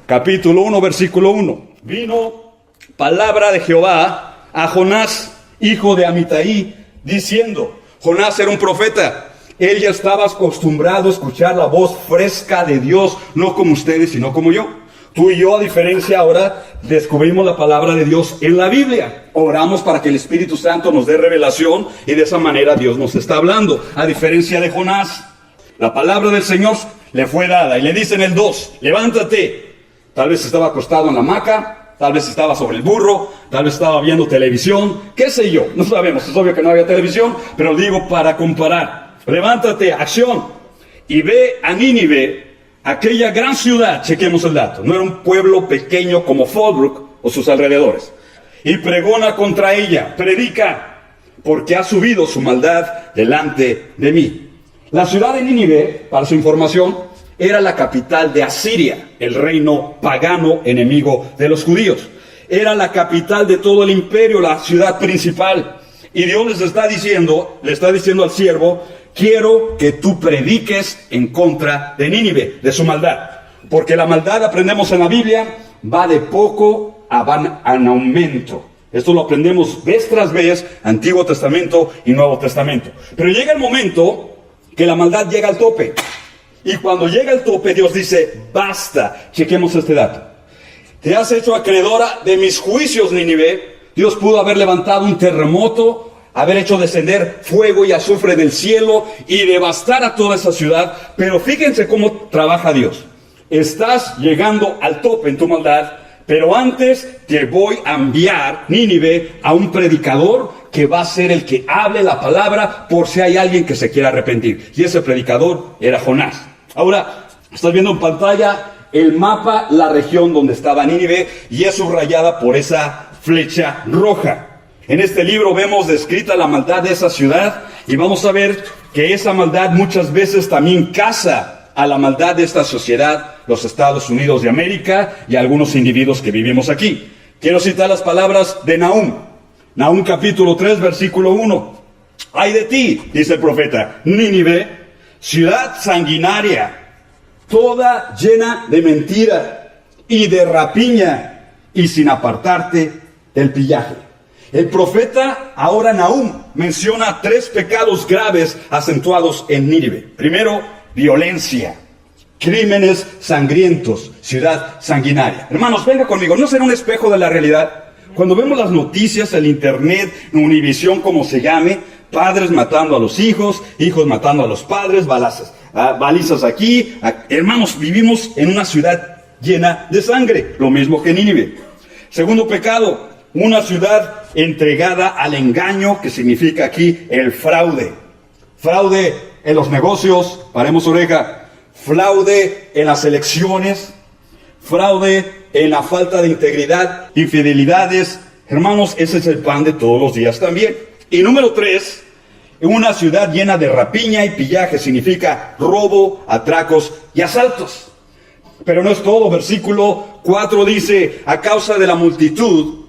capítulo 1, versículo 1. Vino palabra de Jehová a Jonás, hijo de Amitai, diciendo, Jonás era un profeta. Él ya estaba acostumbrado a escuchar la voz fresca de Dios, no como ustedes, sino como yo. Tú y yo, a diferencia ahora, descubrimos la palabra de Dios en la Biblia. Oramos para que el Espíritu Santo nos dé revelación y de esa manera Dios nos está hablando. A diferencia de Jonás, la palabra del Señor le fue dada y le dice en el 2, levántate. Tal vez estaba acostado en la hamaca, tal vez estaba sobre el burro, tal vez estaba viendo televisión, qué sé yo, no sabemos, es obvio que no había televisión, pero digo para comparar. Levántate, acción, y ve a Nínive, aquella gran ciudad, chequemos el dato, no era un pueblo pequeño como Fallbrook o sus alrededores, y pregona contra ella, predica, porque ha subido su maldad delante de mí. La ciudad de Nínive, para su información, era la capital de Asiria, el reino pagano enemigo de los judíos. Era la capital de todo el imperio, la ciudad principal. Y Dios le está diciendo al siervo, quiero que tú prediques en contra de Nínive, de su maldad. Porque la maldad, aprendemos en la Biblia, va de poco a van en aumento. Esto lo aprendemos vez tras vez, Antiguo Testamento y Nuevo Testamento. Pero llega el momento que la maldad llega al tope. Y cuando llega al tope, Dios dice, basta. Chequemos este dato. Te has hecho acreedora de mis juicios, Nínive. Dios pudo haber levantado un terremoto, haber hecho descender fuego y azufre del cielo y devastar a toda esa ciudad. Pero fíjense cómo trabaja Dios. Estás llegando al tope en tu maldad, pero antes te voy a enviar, Nínive, a un predicador que va a ser el que hable la palabra por si hay alguien que se quiera arrepentir. Y ese predicador era Jonás. Ahora, estás viendo en pantalla el mapa, la región donde estaba Nínive, y es subrayada por esa flecha roja. En este libro vemos descrita la maldad de esa ciudad, y vamos a ver que esa maldad muchas veces también casa a la maldad de esta sociedad, los Estados Unidos de América y algunos individuos que vivimos aquí. Quiero citar las palabras de Nahum. Nahum capítulo 3, versículo 1. Ay de ti, dice el profeta, Nínive, ciudad sanguinaria, toda llena de mentira y de rapiña, y sin apartarte del pillaje. El profeta, ahora Nahum, menciona 3 pecados graves acentuados en Nínive. Primero, violencia, crímenes sangrientos, ciudad sanguinaria. Hermanos, venga conmigo, ¿no será un espejo de la realidad? Cuando vemos las noticias, el internet, Univisión, como se llame, padres matando a los hijos, hijos matando a los padres, balizas aquí. Hermanos, vivimos en una ciudad llena de sangre, lo mismo que Nínive. Segundo pecado, una ciudad entregada al engaño, que significa aquí el fraude. Fraude en los negocios, paremos oreja, fraude en las elecciones, fraude en la falta de integridad, infidelidades. Hermanos, ese es el pan de todos los días también. Y número 3, una ciudad llena de rapiña y pillaje, significa robo, atracos y asaltos. Pero no es todo, versículo 4 dice, a causa de la multitud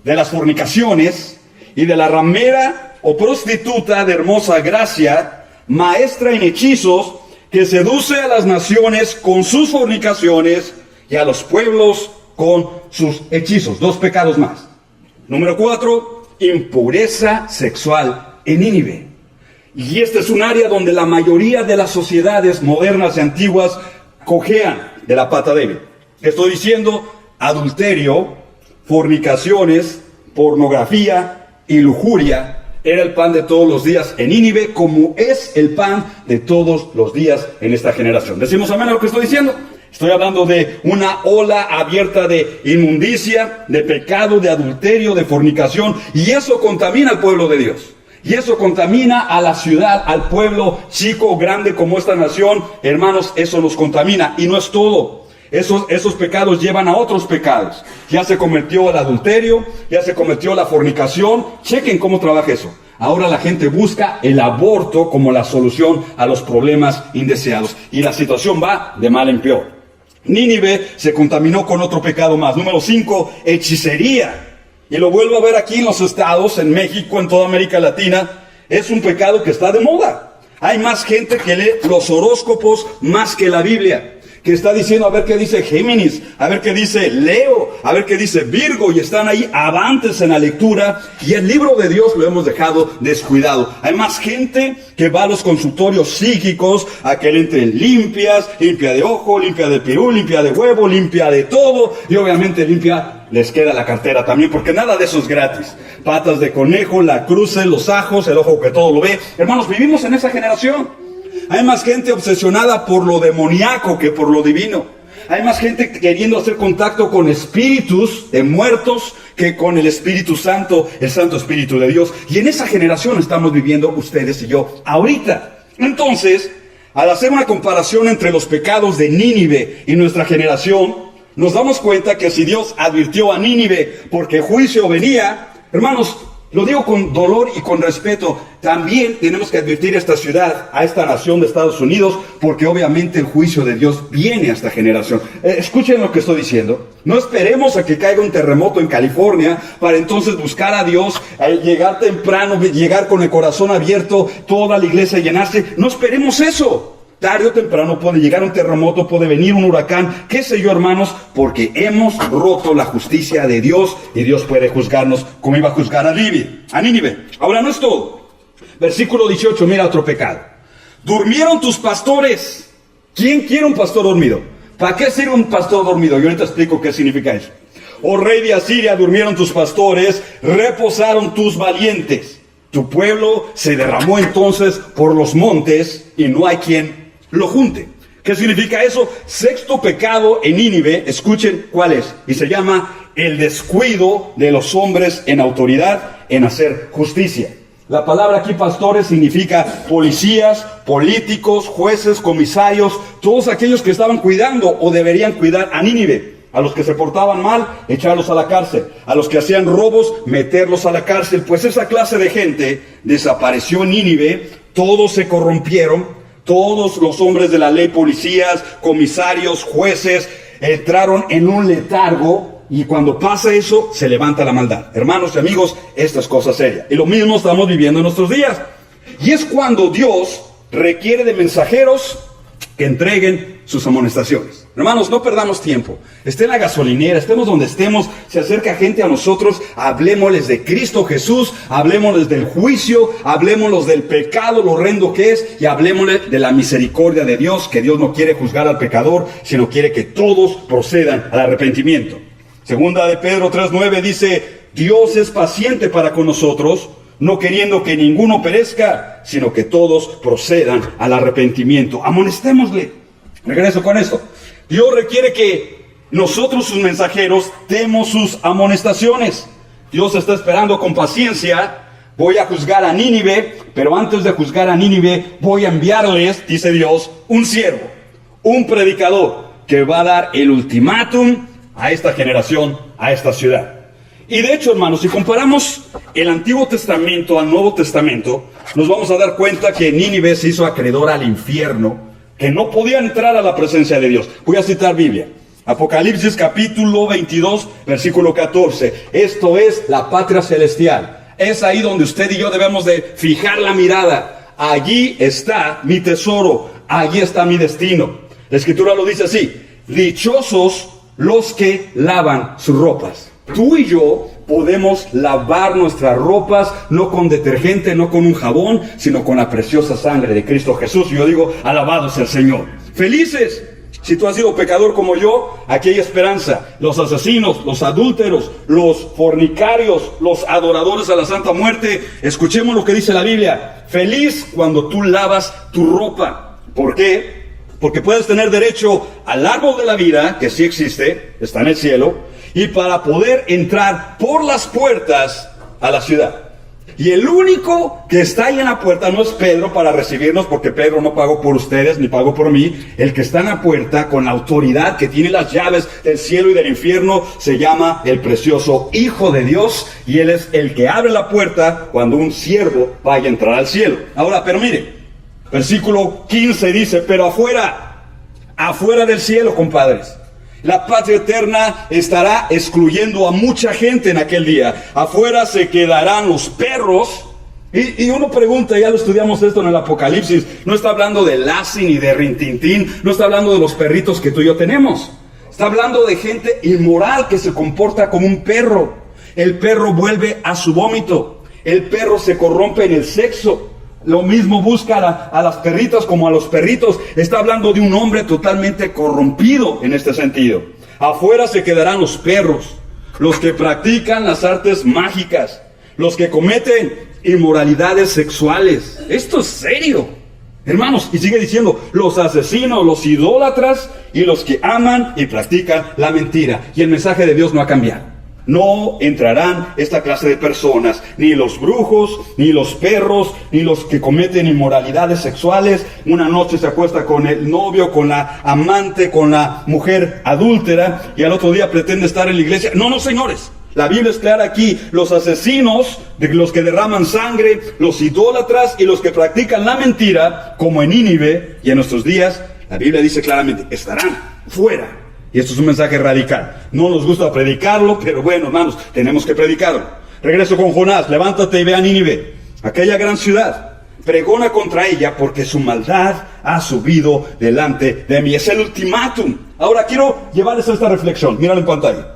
de las fornicaciones y de la ramera o prostituta de hermosa gracia, maestra en hechizos, que seduce a las naciones con sus fornicaciones y a los pueblos con sus hechizos. 2 pecados más. Número 4, impureza sexual en Nínive. Y este es un área donde la mayoría de las sociedades modernas y antiguas cojean de la pata débil. Estoy diciendo adulterio, fornicaciones, pornografía y lujuria. Era el pan de todos los días en Nínive, como es el pan de todos los días en esta generación. ¿Decimos amén a lo que estoy diciendo? Estoy hablando de una ola abierta de inmundicia, de pecado, de adulterio, de fornicación, y eso contamina al pueblo de Dios. Y eso contamina a la ciudad, al pueblo chico o grande como esta nación. Hermanos, eso nos contamina. Y no es todo. Esos pecados llevan a otros pecados. Ya se cometió el adulterio, ya se cometió la fornicación. Chequen cómo trabaja eso. Ahora la gente busca el aborto como la solución a los problemas indeseados. Y la situación va de mal en peor. Nínive se contaminó con otro pecado más. Número 5, hechicería. Y lo vuelvo a ver aquí en los estados, en México, en toda América Latina. Es un pecado que está de moda. Hay más gente que lee los horóscopos más que la Biblia. que está diciendo, a ver qué dice Géminis, a ver qué dice Leo, a ver qué dice Virgo, y están ahí avantes en la lectura, y el libro de Dios lo hemos dejado descuidado. Hay más gente que va a los consultorios psíquicos a que le entren limpias, limpia de ojo, limpia de pirú, limpia de huevo, limpia de todo, y obviamente limpia, les queda la cartera también, porque nada de eso es gratis. Patas de conejo, la cruce, los ajos, el ojo que todo lo ve. Hermanos, vivimos en esa generación. Hay más gente obsesionada por lo demoníaco que por lo divino. Hay más gente queriendo hacer contacto con espíritus de muertos que con el Espíritu Santo, el Santo Espíritu de Dios. Y en esa generación estamos viviendo ustedes y yo ahorita. Entonces, al hacer una comparación entre los pecados de Nínive y nuestra generación, nos damos cuenta que si Dios advirtió a Nínive porque juicio venía, hermanos, lo digo con dolor y con respeto, también tenemos que advertir a esta ciudad, a esta nación de Estados Unidos, porque obviamente el juicio de Dios viene a esta generación. Escuchen lo que estoy diciendo. No esperemos a que caiga un terremoto en California para entonces buscar a Dios, llegar temprano, llegar con el corazón abierto, toda la iglesia llenarse. No esperemos eso. Tarde o temprano puede llegar un terremoto, puede venir un huracán, qué sé yo, hermanos, porque hemos roto la justicia de Dios y Dios puede juzgarnos como iba a juzgar a Nínive. Ahora no es todo. Versículo 18, mira otro pecado. Durmieron tus pastores. ¿Quién quiere un pastor dormido? ¿Para qué sirve un pastor dormido? Yo ahorita explico qué significa eso. Oh rey de Asiria, durmieron tus pastores, reposaron tus valientes. Tu pueblo se derramó entonces por los montes y no hay quien lo junte. ¿Qué significa eso? Sexto pecado en Nínive, escuchen cuál es, y se llama el descuido de los hombres en autoridad en hacer justicia. La palabra aquí, pastores, significa policías, políticos, jueces, comisarios, todos aquellos que estaban cuidando o deberían cuidar a Nínive. A los que se portaban mal, echarlos a la cárcel. A los que hacían robos, meterlos a la cárcel. Pues esa clase de gente desapareció en Nínive, todos se corrompieron. Todos los hombres de la ley, policías, comisarios, jueces, entraron en un letargo y cuando pasa eso, se levanta la maldad. Hermanos y amigos, esta es cosa seria. Y lo mismo estamos viviendo en nuestros días. Y es cuando Dios requiere de mensajeros que entreguen sus amonestaciones. Hermanos, no perdamos tiempo. Esté en la gasolinera, estemos donde estemos, se acerca gente a nosotros, hablémosles de Cristo Jesús, hablémosles del juicio, hablémosles del pecado, lo horrendo que es, y hablémosles de la misericordia de Dios, que Dios no quiere juzgar al pecador, sino quiere que todos procedan al arrepentimiento. Segunda de Pedro 3:9 dice, Dios es paciente para con nosotros, no queriendo que ninguno perezca, sino que todos procedan al arrepentimiento. Amonestémosle. Regreso con esto. Dios requiere que nosotros, sus mensajeros, demos sus amonestaciones. Dios está esperando con paciencia. Voy a juzgar a Nínive, pero antes de juzgar a Nínive, voy a enviarles, dice Dios, un siervo, un predicador, que va a dar el ultimátum a esta generación, a esta ciudad. Y de hecho, hermanos, si comparamos el Antiguo Testamento al Nuevo Testamento, nos vamos a dar cuenta que Nínive se hizo acreedora al infierno, que no podía entrar a la presencia de Dios. Voy a citar Biblia. Apocalipsis capítulo 22, versículo 14. Esto es la patria celestial. Es ahí donde usted y yo debemos de fijar la mirada. Allí está mi tesoro. Allí está mi destino. La Escritura lo dice así. Dichosos los que lavan sus ropas. Tú y yo podemos lavar nuestras ropas, no con detergente, no con un jabón, sino con la preciosa sangre de Cristo Jesús. Y yo digo, alabado sea el Señor. Felices. Si tú has sido pecador como yo, aquí hay esperanza. Los asesinos, los adúlteros, los fornicarios, los adoradores a la Santa Muerte, escuchemos lo que dice la Biblia. Feliz cuando tú lavas tu ropa. ¿Por qué? Porque puedes tener derecho al árbol de la vida, que sí existe, está en el cielo, y para poder entrar por las puertas a la ciudad. Y el único que está ahí en la puerta no es Pedro para recibirnos, porque Pedro no pagó por ustedes ni pagó por mí. El que está en la puerta con la autoridad, que tiene las llaves del cielo y del infierno, se llama el precioso Hijo de Dios, y Él es el que abre la puerta cuando un siervo vaya a entrar al cielo. Ahora, pero mire, versículo 15 dice, pero afuera del cielo, compadres, la patria eterna estará excluyendo a mucha gente en aquel día. Afuera se quedarán los perros Y uno pregunta, ya lo estudiamos esto en el Apocalipsis, no está hablando de Lassie ni de Rintintín, no está hablando de los perritos que tú y yo tenemos. Está hablando de gente inmoral que se comporta como un perro. El perro vuelve a su vómito. El perro se corrompe en el sexo. Lo mismo busca a las perritas como a los perritos. Está hablando de un hombre totalmente corrompido en este sentido. Afuera se quedarán los perros, los que practican las artes mágicas, los que cometen inmoralidades sexuales. Esto es serio, hermanos. Y sigue diciendo, los asesinos, los idólatras y los que aman y practican la mentira. Y el mensaje de Dios no ha cambiado. No entrarán esta clase de personas, ni los brujos, ni los perros, ni los que cometen inmoralidades sexuales. Una noche se acuesta con el novio, con la amante, con la mujer adúltera, y al otro día pretende estar en la iglesia. No, señores. La Biblia es clara aquí: los asesinos, los que derraman sangre, los idólatras y los que practican la mentira, como en Nínive y en nuestros días, la Biblia dice claramente, estarán fuera. Y esto es un mensaje radical. No nos gusta predicarlo, pero bueno, hermanos, tenemos que predicarlo. Regreso con Jonás. Levántate y ve a Nínive, aquella gran ciudad. Pregona contra ella, porque su maldad ha subido delante de mí. Es el ultimátum. Ahora quiero llevarles a esta reflexión. Míralo en pantalla.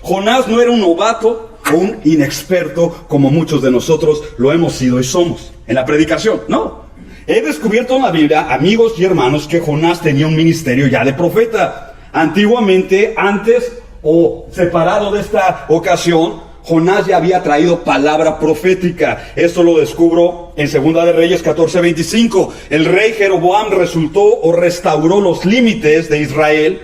Jonás no era un novato o un inexperto como muchos de nosotros lo hemos sido y somos en la predicación. No. He descubierto en la Biblia, amigos y hermanos, que Jonás tenía un ministerio ya de profeta. Antiguamente, antes o separado de esta ocasión, Jonás ya había traído palabra profética. Esto lo descubro en 2 de Reyes 14:25. El rey Jeroboam restauró los límites de Israel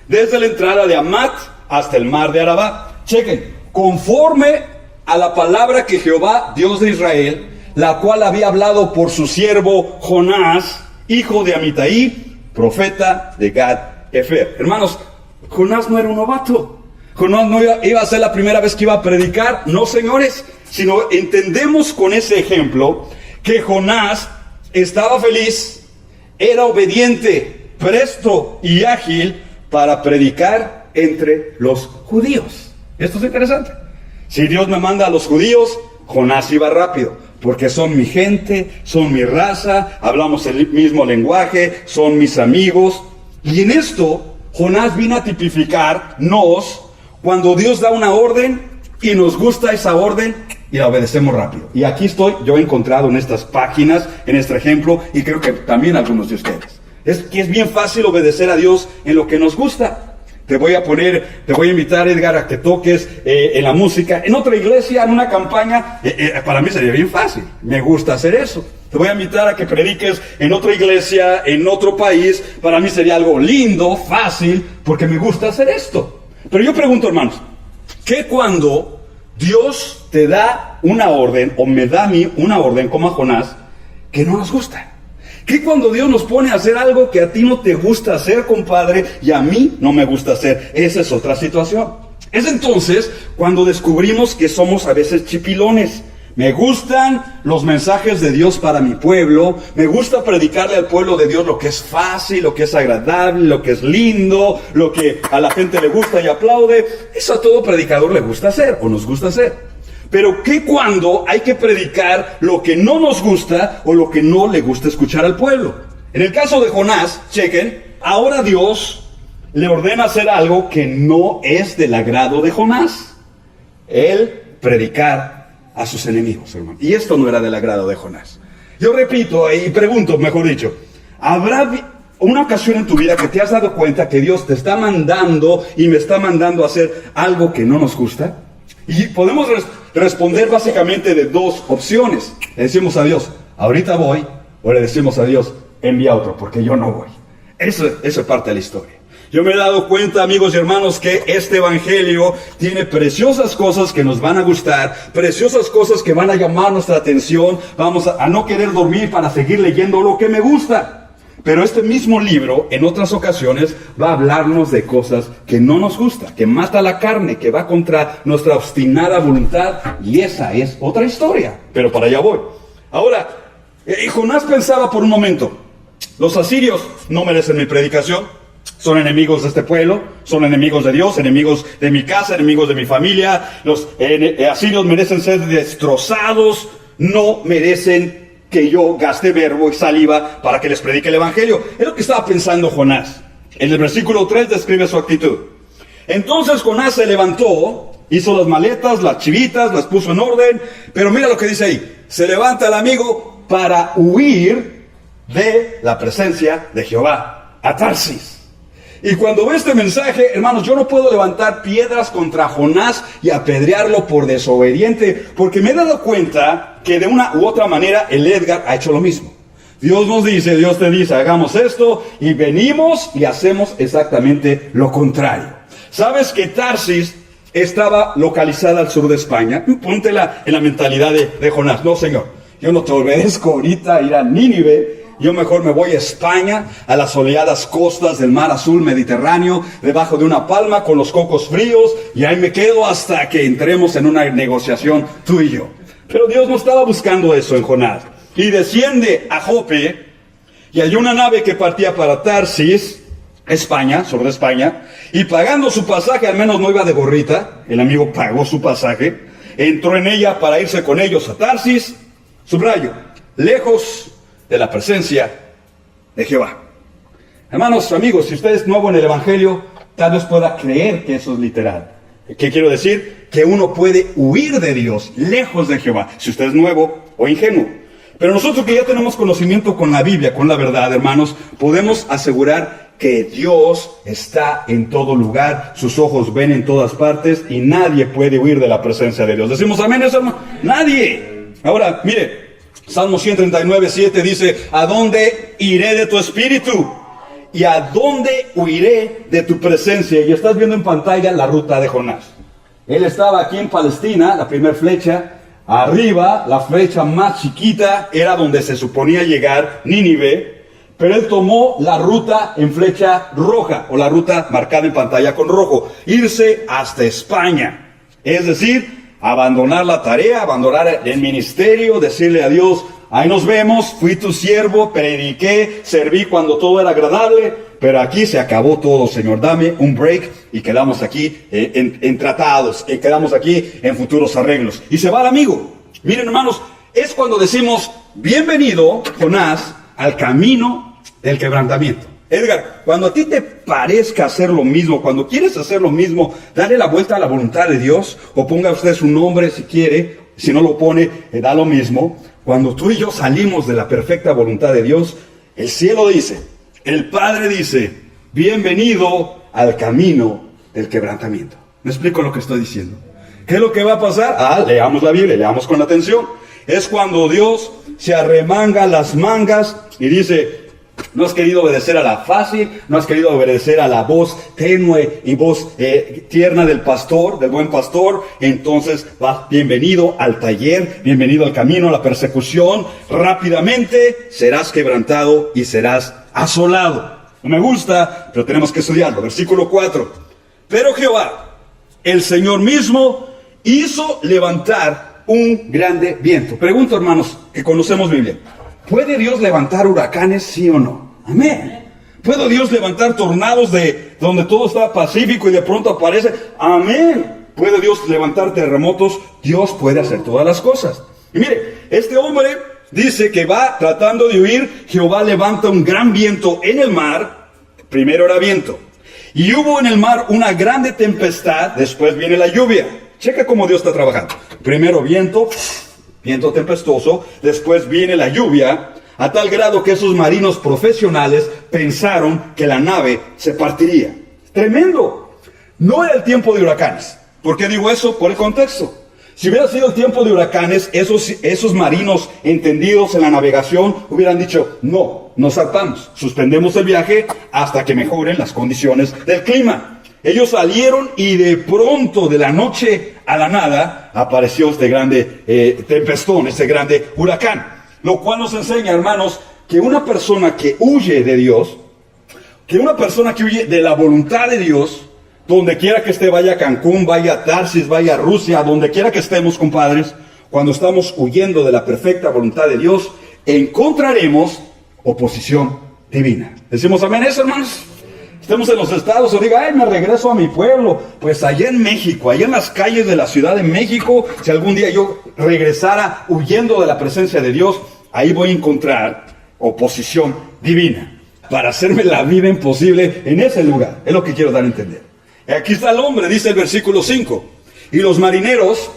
desde la entrada de Amat hasta el mar de Arabá. Chequen, conforme a la palabra que Jehová, Dios de Israel, la cual había hablado por su siervo Jonás, hijo de Amitai, profeta de Gad-Hefer. Hermanos, Jonás no era un novato. Jonás no iba a ser la primera vez que iba a predicar. No, señores, sino entendemos con ese ejemplo que Jonás estaba feliz, era obediente, presto y ágil para predicar entre los judíos. Esto es interesante. Si Dios me manda a los judíos, Jonás iba rápido, porque son mi gente, son mi raza, hablamos el mismo lenguaje, son mis amigos. Y en esto, Jonás vino a tipificarnos cuando Dios da una orden y nos gusta esa orden y la obedecemos rápido. Y aquí estoy yo encontrado en estas páginas, en este ejemplo, y creo que también algunos de ustedes. Es que es bien fácil obedecer a Dios en lo que nos gusta. Te voy a invitar, Edgar, a que toques en la música, en otra iglesia, en una campaña. Para mí sería bien fácil. Me gusta hacer eso. Te voy a invitar a que prediques en otra iglesia, en otro país. Para mí sería algo lindo, fácil, porque me gusta hacer esto. Pero yo pregunto, hermanos, ¿qué cuando Dios te da una orden, o me da a mí una orden, como a Jonás, que no nos gusta? ¿Qué cuando Dios nos pone a hacer algo que a ti no te gusta hacer, compadre, y a mí no me gusta hacer? Esa es otra situación. Es entonces cuando descubrimos que somos a veces chipilones. Me gustan los mensajes de Dios para mi pueblo. Me gusta predicarle al pueblo de Dios lo que es fácil, lo que es agradable, lo que es lindo, lo que a la gente le gusta y aplaude. Eso a todo predicador le gusta hacer, o nos gusta hacer. Pero ¿qué cuando hay que predicar lo que no nos gusta o lo que no le gusta escuchar al pueblo? En el caso de Jonás, chequen, ahora Dios le ordena hacer algo que no es del agrado de Jonás. Él predicar a sus enemigos, hermano. Y esto no era del agrado de Jonás. Yo repito y pregunto, mejor dicho, ¿habrá una ocasión en tu vida que te has dado cuenta que Dios te está mandando y me está mandando a hacer algo que no nos gusta? Y podemos responder básicamente de dos opciones. Le decimos a Dios, ahorita voy, o le decimos a Dios, envía otro, porque yo no voy. Eso es parte de la historia. Yo me he dado cuenta, amigos y hermanos, que este evangelio tiene preciosas cosas que nos van a gustar, preciosas cosas que van a llamar nuestra atención. Vamos a no querer dormir para seguir leyendo lo que me gusta. Pero este mismo libro, en otras ocasiones, va a hablarnos de cosas que no nos gusta, que mata la carne, que va contra nuestra obstinada voluntad, y esa es otra historia. Pero para allá voy. Ahora, Jonás pensaba por un momento, los asirios no merecen mi predicación, son enemigos de este pueblo, son enemigos de Dios, enemigos de mi casa, enemigos de mi familia. Los asirios merecen ser destrozados. no merecen que yo gaste verbo y saliva para que les predique el evangelio. Es lo que estaba pensando Jonás. En el versículo 3 describe su actitud. Entonces Jonás se levantó, hizo las maletas, las chivitas, las puso en orden, pero mira lo que dice ahí. Se levanta el amigo para huir de la presencia de Jehová a Tarsis. Y cuando ve este mensaje, hermanos, yo no puedo levantar piedras contra Jonás y apedrearlo por desobediente, porque me he dado cuenta que de una u otra manera el Edgar ha hecho lo mismo. Dios nos dice, Dios te dice, hagamos esto, y venimos y hacemos exactamente lo contrario. ¿Sabes que Tarsis estaba localizada al sur de España? Póntela en la mentalidad de Jonás. No, Señor, yo no te obedezco ahorita a ir a Nínive. Yo mejor me voy a España, a las soleadas costas del mar azul Mediterráneo, debajo de una palma con los cocos fríos, y ahí me quedo hasta que entremos en una negociación tú y yo. Pero Dios no estaba buscando eso en Jonás. Y desciende a Jope, y hay una nave que partía para Tarsis, España, sur de España, y pagando su pasaje, al menos no iba de gorrita, el amigo pagó su pasaje, entró en ella para irse con ellos a Tarsis, subrayo, lejos de la presencia de Jehová. Hermanos, amigos, si usted es nuevo en el Evangelio, tal vez pueda creer que eso es literal. ¿Qué quiero decir? Que uno puede huir de Dios, lejos de Jehová, si usted es nuevo o ingenuo. Pero nosotros que ya tenemos conocimiento con la Biblia, con la verdad, hermanos, podemos asegurar que Dios está en todo lugar, sus ojos ven en todas partes y nadie puede huir de la presencia de Dios. ¿Decimos amén, hermano? Nadie. Ahora, mire, Salmo 139, 7 dice, ¿a dónde iré de tu espíritu? ¿Y a dónde huiré de tu presencia? Y estás viendo en pantalla la ruta de Jonás. Él estaba aquí en Palestina, la primera flecha. Arriba, la flecha más chiquita, era donde se suponía llegar, Nínive. Pero él tomó la ruta en flecha roja, o la ruta marcada en pantalla con rojo. Irse hasta España. Es decir, abandonar la tarea, abandonar el ministerio, decirle a Dios, ahí nos vemos, fui tu siervo, prediqué, serví cuando todo era agradable, pero aquí se acabó todo, Señor, dame un break y quedamos aquí en tratados, quedamos aquí en futuros arreglos. Y se va el amigo. Miren, hermanos, es cuando decimos, bienvenido, Jonás, al camino del quebrantamiento. Edgar, cuando a ti te parezca hacer lo mismo, cuando quieres hacer lo mismo, dale la vuelta a la voluntad de Dios, o ponga usted su nombre si quiere, si no lo pone, da lo mismo. Cuando tú y yo salimos de la perfecta voluntad de Dios, el cielo dice, el Padre dice, bienvenido al camino del quebrantamiento. ¿Me explico lo que estoy diciendo? ¿Qué es lo que va a pasar? Leamos la Biblia, leamos con atención. Es cuando Dios se arremanga las mangas y dice, no has querido obedecer a la fácil, no has querido obedecer a la voz tenue y voz tierna del pastor, del buen pastor. Entonces vas, bienvenido al taller, bienvenido al camino, a la persecución. Rápidamente serás quebrantado y serás asolado. No me gusta, pero tenemos que estudiarlo. Versículo 4. Pero Jehová, el Señor mismo, hizo levantar un grande viento. Pregunto, hermanos, que conocemos Biblia. ¿Puede Dios levantar huracanes, sí o no? Amén. ¿Puede Dios levantar tornados de donde todo está pacífico y de pronto aparece? Amén. ¿Puede Dios levantar terremotos? Dios puede hacer todas las cosas. Y mire, este hombre dice que va tratando de huir. Jehová levanta un gran viento en el mar. Primero era viento. Y hubo en el mar una grande tempestad. Después viene la lluvia. Checa cómo Dios está trabajando. Primero viento tempestuoso, después viene la lluvia, a tal grado que esos marinos profesionales pensaron que la nave se partiría. Tremendo. No era el tiempo de huracanes. ¿Por qué digo eso? Por el contexto. Si hubiera sido el tiempo de huracanes, esos marinos entendidos en la navegación hubieran dicho, no, nos zarpamos, suspendemos el viaje hasta que mejoren las condiciones del clima. Ellos salieron y de pronto, de la noche a la nada, apareció este grande tempestón, este grande huracán. Lo cual nos enseña, hermanos, que una persona que huye de Dios, que una persona que huye de la voluntad de Dios, donde quiera que esté, vaya a Cancún, vaya a Tarsis, vaya a Rusia, donde quiera que estemos, compadres, cuando estamos huyendo de la perfecta voluntad de Dios, encontraremos oposición divina. ¿Decimos amén eso, hermanos? estemos en los estados o diga, ay, me regreso a mi pueblo. Pues allá en México, allá en las calles de la Ciudad de México, si algún día yo regresara huyendo de la presencia de Dios, ahí voy a encontrar oposición divina para hacerme la vida imposible en ese lugar. Es lo que quiero dar a entender. Aquí está el hombre, dice el versículo 5. Y los marineros,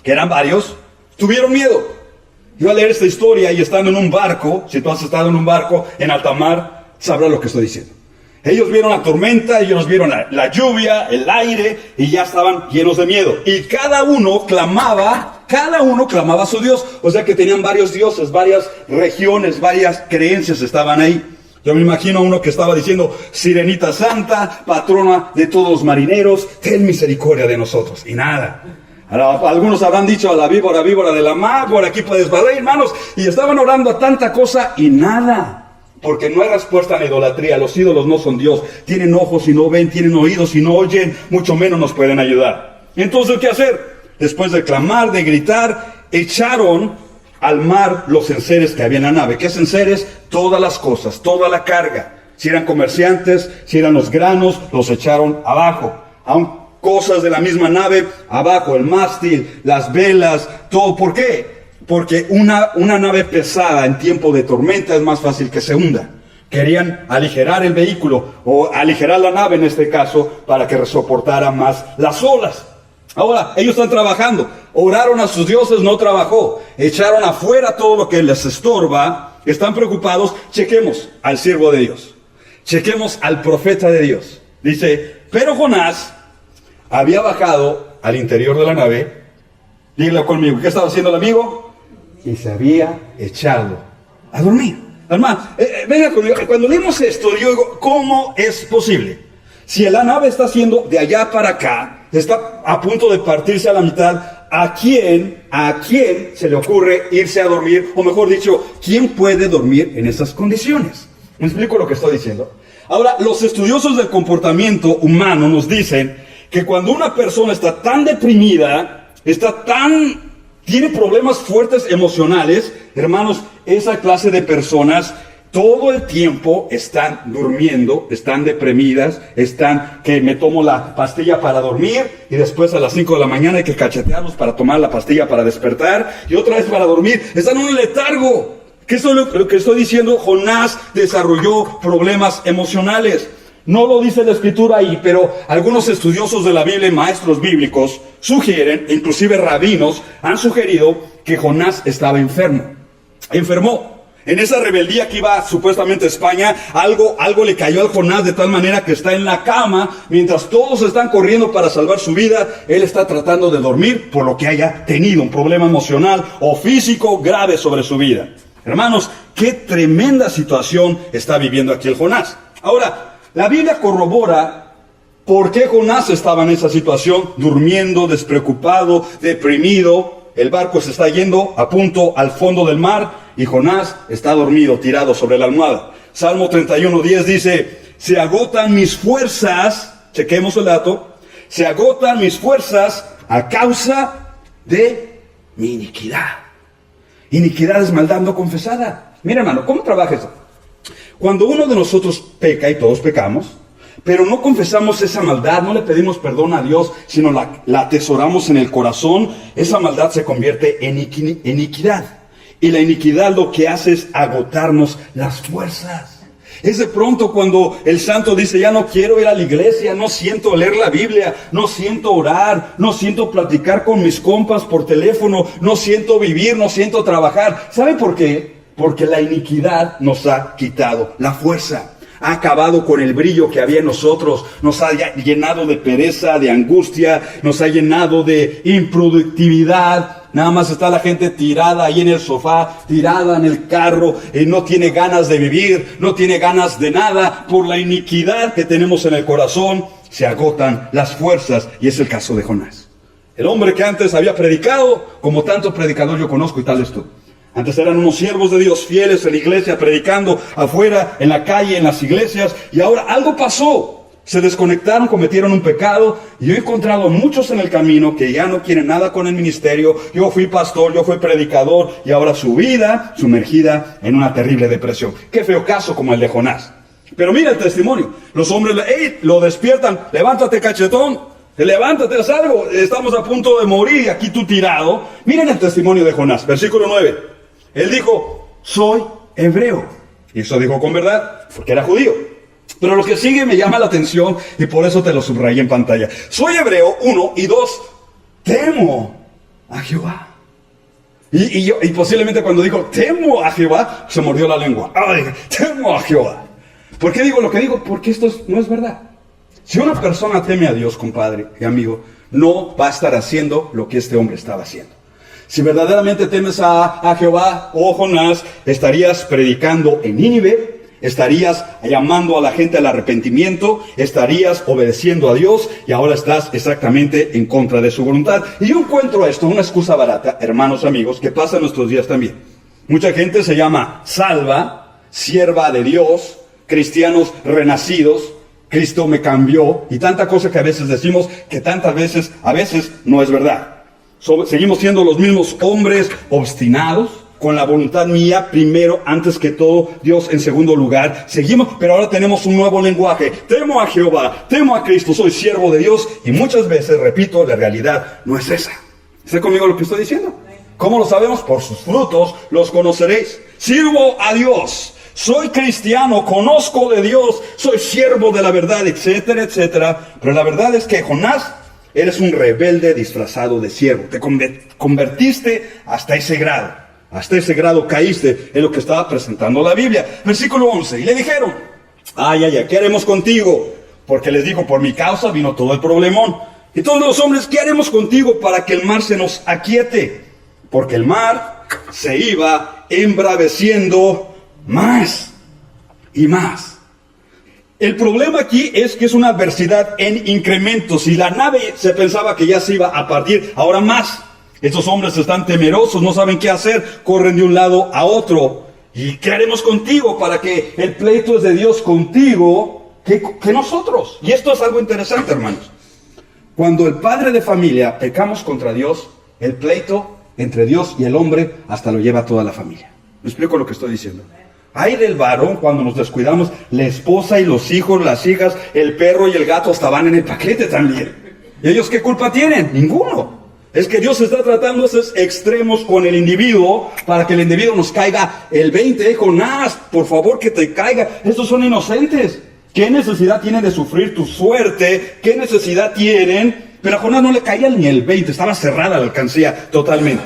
que eran varios, tuvieron miedo. Yo al leer esta historia y estando en un barco, si tú has estado en un barco en alta mar, sabrás lo que estoy diciendo. Ellos vieron la tormenta, ellos vieron la lluvia, el aire, y ya estaban llenos de miedo. Y cada uno clamaba a su Dios. O sea que tenían varios dioses, varias regiones, varias creencias estaban ahí. Yo me imagino a uno que estaba diciendo, Sirenita Santa, patrona de todos los marineros, ten misericordia de nosotros. Y nada. Algunos habrán dicho a la víbora de la mar, por aquí puedes valer, hermanos. Y estaban orando a tanta cosa y nada. Porque no hay respuesta a la idolatría. Los ídolos no son Dios. Tienen ojos y no ven, tienen oídos y no oyen, mucho menos nos pueden ayudar. Entonces, ¿qué hacer? Después de clamar, de gritar, echaron al mar los enseres que había en la nave. ¿Qué es enseres? Todas las cosas, toda la carga. Si eran comerciantes, si eran los granos, los echaron abajo. Aún cosas de la misma nave, abajo, el mástil, las velas, todo. ¿Por qué? Porque una nave pesada en tiempo de tormenta es más fácil que se hunda. Querían aligerar el vehículo, o aligerar la nave en este caso, para que soportara más las olas. Ahora, ellos están trabajando. Oraron a sus dioses, no trabajó. Echaron afuera todo lo que les estorba. Están preocupados. Chequemos al siervo de Dios. Chequemos al profeta de Dios. Dice, pero Jonás había bajado al interior de la nave. Dígalo conmigo. ¿Qué estaba haciendo el amigo? Y se había echado a dormir. Hermano, venga conmigo. Cuando leemos esto, yo digo, ¿cómo es posible? Si la nave está haciendo de allá para acá, está a punto de partirse a la mitad, ¿a quién se le ocurre irse a dormir? O mejor dicho, ¿quién puede dormir en esas condiciones? ¿Me explico lo que estoy diciendo? Ahora, los estudiosos del comportamiento humano nos dicen que cuando una persona está tan deprimida, tiene problemas fuertes emocionales, hermanos, esa clase de personas todo el tiempo están durmiendo, están deprimidas, que me tomo la pastilla para dormir y después a las 5 de la mañana hay que cachetearlos para tomar la pastilla para despertar y otra vez para dormir. Están en un letargo. ¿Qué es lo que estoy diciendo? Jonás desarrolló problemas emocionales. No lo dice la escritura ahí, pero algunos estudiosos de la Biblia, maestros bíblicos, sugieren, inclusive rabinos, han sugerido que Jonás estaba enfermo. Enfermó. En esa rebeldía que iba supuestamente a España, algo le cayó al Jonás de tal manera que está en la cama, mientras todos están corriendo para salvar su vida, él está tratando de dormir por lo que haya tenido un problema emocional o físico grave sobre su vida. Hermanos, qué tremenda situación está viviendo aquí el Jonás. Ahora, la Biblia corrobora por qué Jonás estaba en esa situación, durmiendo, despreocupado, deprimido. El barco se está yendo a punto al fondo del mar y Jonás está dormido, tirado sobre la almohada. Salmo 31:10 dice, se agotan mis fuerzas, chequemos el dato, se agotan mis fuerzas a causa de mi iniquidad. Iniquidad es maldad no confesada. Mira, hermano, ¿cómo trabaja eso? Cuando uno de nosotros peca, y todos pecamos, pero no confesamos esa maldad, no le pedimos perdón a Dios, sino la atesoramos en el corazón, esa maldad se convierte en iniquidad. Y la iniquidad lo que hace es agotarnos las fuerzas. Es de pronto cuando el santo dice, ya no quiero ir a la iglesia, no siento leer la Biblia, no siento orar, no siento platicar con mis compas por teléfono, no siento vivir, no siento trabajar. ¿Sabe por qué? Porque la iniquidad nos ha quitado la fuerza, ha acabado con el brillo que había en nosotros, nos ha llenado de pereza, de angustia, nos ha llenado de improductividad. Nada más está la gente tirada ahí en el sofá, tirada en el carro, y no tiene ganas de vivir, no tiene ganas de nada. Por la iniquidad que tenemos en el corazón, se agotan las fuerzas, y es el caso de Jonás. El hombre que antes había predicado, como tanto predicador yo conozco y tal es tú. Antes eran unos siervos de Dios fieles en la iglesia, predicando afuera, en la calle, en las iglesias, y ahora algo pasó. Se desconectaron, cometieron un pecado, y yo he encontrado muchos en el camino que ya no quieren nada con el ministerio. Yo fui pastor, yo fui predicador, y ahora su vida sumergida en una terrible depresión. Qué feo caso como el de Jonás. Pero mira el testimonio. Los hombres lo despiertan. Levántate, cachetón. Levántate, haz algo. Estamos a punto de morir. Aquí tú tirado. Miren el testimonio de Jonás. Versículo 9. Él dijo, soy hebreo. Y eso dijo con verdad, porque era judío. Pero lo que sigue me llama la atención y por eso te lo subrayé en pantalla. Soy hebreo, 1, y 2, temo a Jehová. Y posiblemente cuando dijo, temo a Jehová, se mordió la lengua. Ay, temo a Jehová. ¿Por qué digo lo que digo? Porque esto no es verdad. Si una persona teme a Dios, compadre y amigo, no va a estar haciendo lo que este hombre estaba haciendo. Si verdaderamente temes a Jehová, oh Jonás, estarías predicando en Nínive, estarías llamando a la gente al arrepentimiento, estarías obedeciendo a Dios y ahora estás exactamente en contra de su voluntad. Y yo encuentro esto, una excusa barata, hermanos, amigos, que pasa en nuestros días también. Mucha gente se llama salva, sierva de Dios, cristianos renacidos, Cristo me cambió, y tanta cosa que a veces decimos que tantas veces, a veces no es verdad. Seguimos siendo los mismos hombres obstinados, con la voluntad mía primero, antes que todo, Dios en segundo lugar. Seguimos, pero ahora tenemos un nuevo lenguaje. Temo a Jehová, temo a Cristo, soy siervo de Dios. Y muchas veces, repito, la realidad no es esa. ¿Está conmigo lo que estoy diciendo? ¿Cómo lo sabemos? Por sus frutos los conoceréis. Sirvo a Dios, soy cristiano, conozco de Dios, soy siervo de la verdad, etcétera, etcétera. Pero la verdad es que Jonás, eres un rebelde disfrazado de siervo. Te convertiste hasta ese grado. Hasta ese grado caíste en lo que estaba presentando la Biblia. Versículo 11. Y le dijeron, ay, ¿qué haremos contigo? Porque les dijo, por mi causa vino todo el problemón. Y todos los hombres, ¿qué haremos contigo para que el mar se nos aquiete? Porque el mar se iba embraveciendo más y más. El problema aquí es que es una adversidad en incrementos. Si la nave se pensaba que ya se iba a partir, ahora más. Estos hombres están temerosos, no saben qué hacer, corren de un lado a otro. ¿Y qué haremos contigo para que el pleito es de Dios contigo que nosotros? Y esto es algo interesante, hermanos. Cuando el padre de familia pecamos contra Dios, el pleito entre Dios y el hombre hasta lo lleva toda la familia. ¿Me explico lo que estoy diciendo? Ay del varón cuando nos descuidamos, la esposa y los hijos, las hijas, el perro y el gato hasta van en el paquete también. ¿Y ellos qué culpa tienen? Ninguno. Es que Dios está tratando esos extremos con el individuo para que el individuo nos caiga el 20. Jonás, por favor que te caiga. Estos son inocentes. ¿Qué necesidad tienen de sufrir tu suerte? ¿Qué necesidad tienen? Pero a Jonás no le caía ni el 20. Estaba cerrada la alcancía totalmente.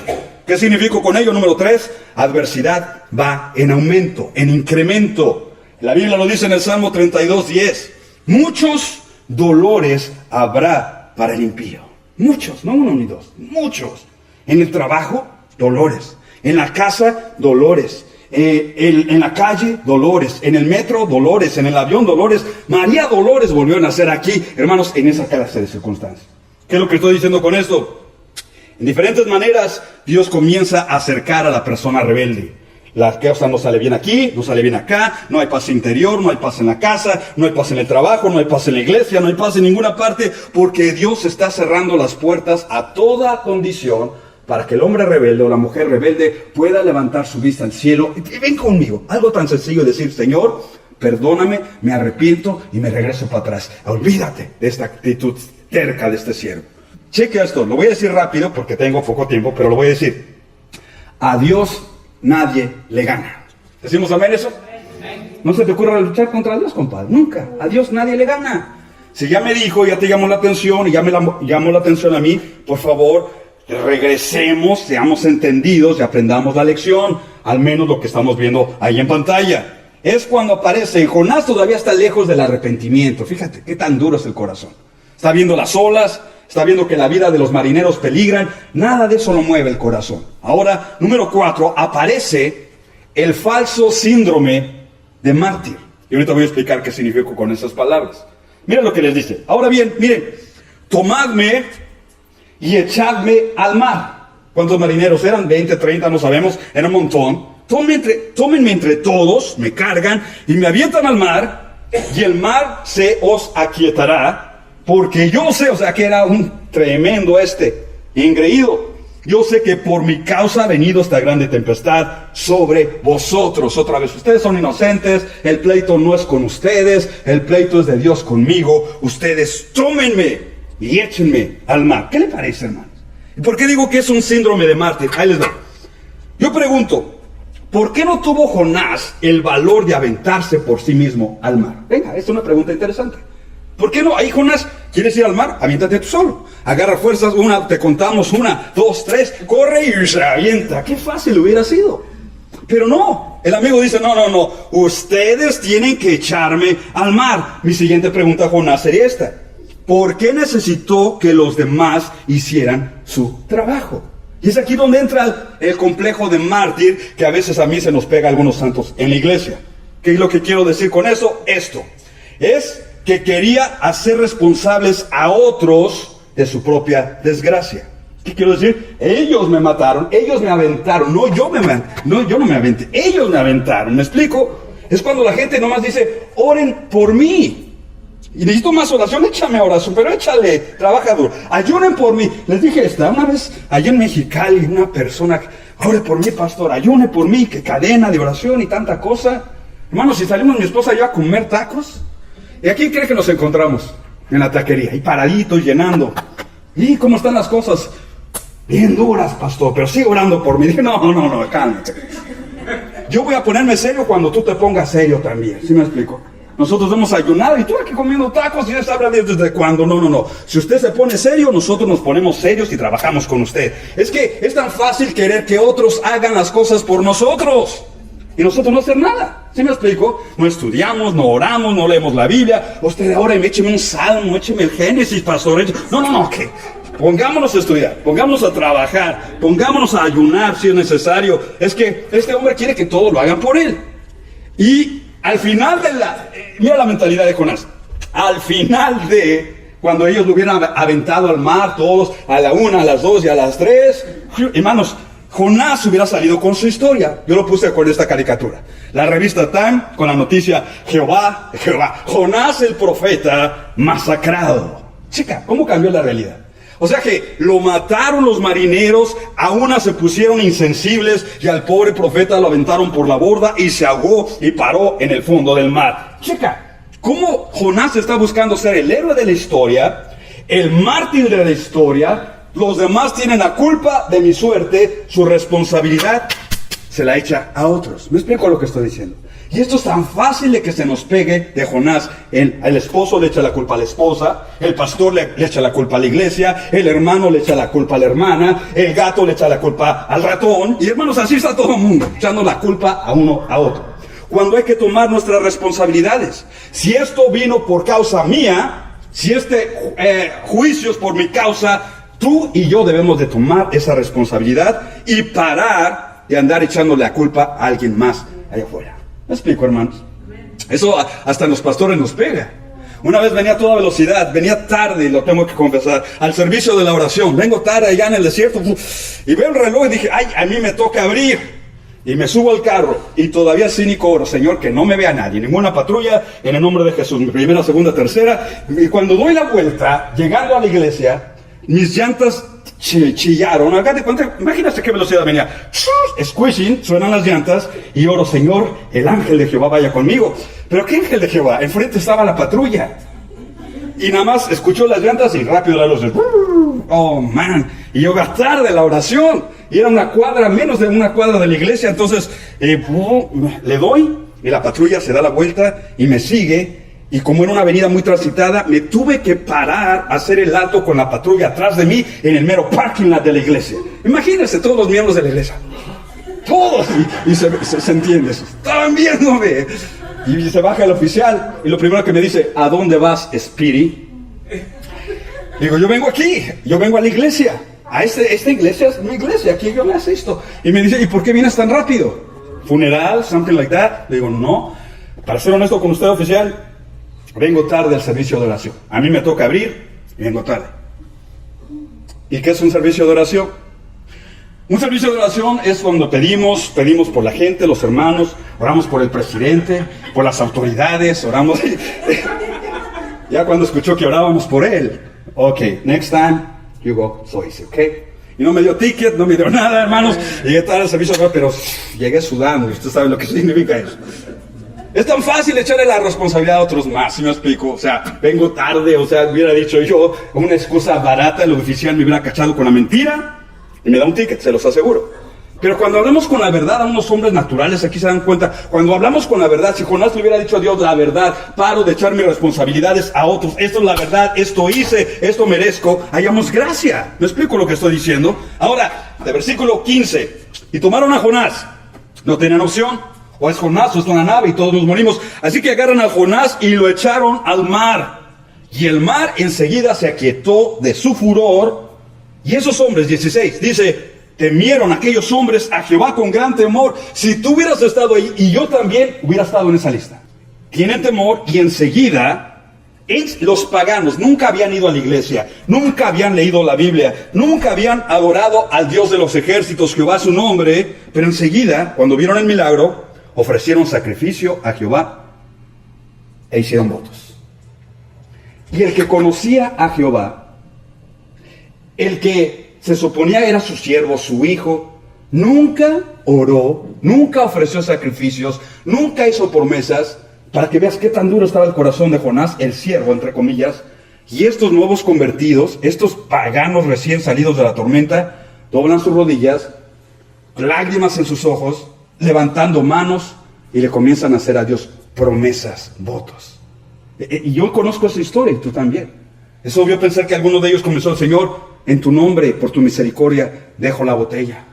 ¿Qué significa con ello? Número 3. Adversidad va en aumento, en incremento. La Biblia lo dice en el Salmo 32:10. Muchos dolores habrá para el impío. Muchos, no uno ni dos, muchos. En el trabajo, dolores. En la casa, dolores. En la calle, dolores. En el metro, dolores. En el avión, dolores. María Dolores volvió a nacer aquí, hermanos, en esa clase de circunstancias. ¿Qué es lo que estoy diciendo con esto? En diferentes maneras, Dios comienza a acercar a la persona rebelde. La cosa no sale bien aquí, no sale bien acá, no hay paz interior, no hay paz en la casa, no hay paz en el trabajo, no hay paz en la iglesia, no hay paz en ninguna parte, porque Dios está cerrando las puertas a toda condición para que el hombre rebelde o la mujer rebelde pueda levantar su vista al cielo. Y ven conmigo, algo tan sencillo, decir, Señor, perdóname, me arrepiento y me regreso para atrás. Olvídate de esta actitud terca de este siervo. Cheque esto, lo voy a decir rápido porque tengo poco tiempo, pero lo voy a decir. A Dios nadie le gana. ¿Decimos amén eso? No se te ocurra luchar contra Dios, compadre. Nunca. A Dios nadie le gana. Si ya me dijo, ya te llamó la atención y ya me llamó la atención a mí, por favor, regresemos, seamos entendidos y aprendamos la lección. Al menos lo que estamos viendo ahí en pantalla. Es cuando aparece, Jonás todavía está lejos del arrepentimiento. Fíjate qué tan duro es el corazón. Está viendo las olas, está viendo que la vida de los marineros peligran. Nada de eso lo mueve el corazón. Ahora, número 4, aparece el falso síndrome de mártir. Y ahorita voy a explicar qué significa con esas palabras. Miren lo que les dice. Ahora bien, miren, tomadme y echadme al mar. ¿Cuántos marineros eran? 20, 30, no sabemos, era un montón. Tómenme entre todos, me cargan y me avientan al mar, y el mar se os aquietará, porque yo sé, o sea que era un tremendo engreído. yo sé que por mi causa ha venido esta grande tempestad sobre vosotros. Otra vez, ustedes son inocentes, el pleito no es con ustedes, el pleito es de Dios conmigo. Ustedes tómenme y échenme al mar. ¿Qué le parece, hermanos? ¿Y por qué digo que es un síndrome de mártir? Ahí les va. Yo pregunto, ¿por qué no tuvo Jonás el valor de aventarse por sí mismo al mar? Venga, es una pregunta interesante. ¿Por qué no? Ahí Jonás, ¿quieres ir al mar? Aviéntate tú solo. Agarra fuerzas, te contamos 1, 2, 3, corre y se avienta. Qué fácil hubiera sido. Pero no, el amigo dice, no, ustedes tienen que echarme al mar. Mi siguiente pregunta a Jonás sería esta. ¿Por qué necesitó que los demás hicieran su trabajo? Y es aquí donde entra el complejo de mártir que a veces a mí se nos pega a algunos santos en la iglesia. ¿Qué es lo que quiero decir con eso? Esto es que quería hacer responsables a otros de su propia desgracia. ¿Qué quiero decir? Ellos me mataron, ellos me aventaron, yo no me aventé, ellos me aventaron. ¿Me explico? Es cuando la gente nomás dice, oren por mí. Y necesito más oración, échame oración, pero échale, trabaja duro. Ayunen por mí. Les dije una vez, allá en Mexicali, una persona, ore por mí, pastor, ayune por mí, que cadena de oración y tanta cosa. Hermanos, si salimos mi esposa y yo a comer tacos, ¿y a quién cree que nos encontramos? En la taquería, ahí paraditos, llenando. ¿Y cómo están las cosas? Bien duras, pastor, pero sigue orando por mí. Dije, no, cálmate. Yo voy a ponerme serio cuando tú te pongas serio también, ¿sí me explico? Nosotros hemos ayunado y tú aquí comiendo tacos y ya sabrá desde cuándo. No. Si usted se pone serio, nosotros nos ponemos serios y trabajamos con usted. Es que es tan fácil querer que otros hagan las cosas por nosotros y nosotros no hacer nada. ¿Sí me explico? No estudiamos, no oramos, no leemos la Biblia. Usted ahora écheme un salmo, écheme el Génesis, pastor. No, ¿qué? Pongámonos a estudiar, pongámonos a trabajar, pongámonos a ayunar si es necesario. Es que este hombre quiere que todos lo hagan por él. Y al final mira la mentalidad de Jonás. Al final cuando ellos lo hubieran aventado al mar, todos, a la 1, a las 2 y a las 3, hermanos, Jonás hubiera salido con su historia. Yo lo puse con esta caricatura. La revista Time con la noticia, Jehová, Jonás el profeta masacrado. Chica, ¿cómo cambió la realidad? O sea que lo mataron los marineros, a una se pusieron insensibles y al pobre profeta lo aventaron por la borda y se ahogó y paró en el fondo del mar. Chica, ¿cómo Jonás está buscando ser el héroe de la historia, el mártir de la historia? Los demás tienen la culpa de mi suerte, su responsabilidad se la echa a otros. ¿Me explico lo que estoy diciendo? Y esto es tan fácil de que se nos pegue de Jonás. El esposo le echa la culpa a la esposa, el pastor le echa la culpa a la iglesia, el hermano le echa la culpa a la hermana, el gato le echa la culpa al ratón. Y hermanos, así está todo el mundo, echando la culpa a uno a otro. Cuando hay que tomar nuestras responsabilidades. Si esto vino por causa mía, si juicio es por mi causa, tú y yo debemos de tomar esa responsabilidad y parar de andar echándole la culpa a alguien más allá afuera. ¿Me explico, hermanos? Eso hasta los pastores nos pega. Una vez venía a toda velocidad, venía tarde, y lo tengo que confesar, al servicio de la oración. Vengo tarde allá en el desierto y veo el reloj y dije, a mí me toca abrir. Y me subo al carro y todavía cínico oro, Señor, que no me vea nadie, ninguna patrulla, en el nombre de Jesús. Mi primera, segunda, tercera. Y cuando doy la vuelta, llegando a la iglesia, mis llantas chillaron. Imagínate qué velocidad venía. Squishing, suenan las llantas y oro, Señor, el ángel de Jehová vaya conmigo. ¿Pero qué ángel de Jehová? Enfrente estaba la patrulla. Y nada más escuchó las llantas y rápido la luz. Oh, man. Y yo tarde la oración. Y era menos de una cuadra de la iglesia. Entonces, le doy y la patrulla se da la vuelta y me sigue. Y como era una avenida muy transitada, me tuve que parar a hacer el alto con la patrulla atrás de mí en el mero parking lot de la iglesia. Imagínense todos los miembros de la iglesia. Todos. Y se entiende eso. Estaban viéndome. Y se baja el oficial y lo primero que me dice, ¿a dónde vas, Speedy? Digo, yo vengo aquí, yo vengo a la iglesia. Esta iglesia es mi iglesia, aquí yo me asisto. Y me dice, ¿y por qué vienes tan rápido? ¿Funeral? ¿Something like that? Le digo, no. Para ser honesto con usted, oficial, vengo tarde al servicio de oración. A mí me toca abrir y vengo tarde. ¿Y qué es un servicio de oración? Un servicio de oración es cuando pedimos por la gente, los hermanos, oramos por el presidente, por las autoridades, oramos. Ya cuando escuchó que orábamos por él, ok, next time you go so easy, ok. Y no me dio ticket, no me dio nada, hermanos. Llegué tarde al servicio, pero llegué sudando. Y usted sabe lo que significa eso. Es tan fácil echarle la responsabilidad a otros más, ¿sí me explico? O sea, vengo tarde, o sea, hubiera dicho yo una excusa barata, el oficial me hubiera cachado con la mentira y me da un ticket, se los aseguro. Pero cuando hablamos con la verdad a unos hombres naturales, aquí se dan cuenta, cuando hablamos con la verdad, si Jonás le hubiera dicho a Dios la verdad, paro de echar mis responsabilidades a otros, esto es la verdad, esto hice, esto merezco, hallamos gracia. ¿Me explico lo que estoy diciendo? Ahora, de versículo 15, y tomaron a Jonás, no tenían opción. O es Jonás o es una nave y todos nos morimos. Así que agarran a Jonás y lo echaron al mar. Y el mar enseguida se aquietó de su furor. Y esos hombres, 16, dice, temieron aquellos hombres a Jehová con gran temor. Si tú hubieras estado ahí y yo también hubiera estado en esa lista. Tienen temor y enseguida los paganos nunca habían ido a la iglesia, nunca habían leído la Biblia, nunca habían adorado al Dios de los ejércitos, Jehová su nombre. Pero enseguida, cuando vieron el milagro, ofrecieron sacrificio a Jehová e hicieron votos. Y el que conocía a Jehová, el que se suponía era su siervo, su hijo, nunca oró, nunca ofreció sacrificios, nunca hizo promesas, para que veas qué tan duro estaba el corazón de Jonás, el siervo, entre comillas. Y estos nuevos convertidos, estos paganos recién salidos de la tormenta, doblan sus rodillas, lágrimas en sus ojos, levantando manos y le comienzan a hacer a Dios promesas, votos. Y yo conozco esa historia y tú también. Es obvio pensar que alguno de ellos comenzó: Señor, en tu nombre, por tu misericordia, dejo la botella.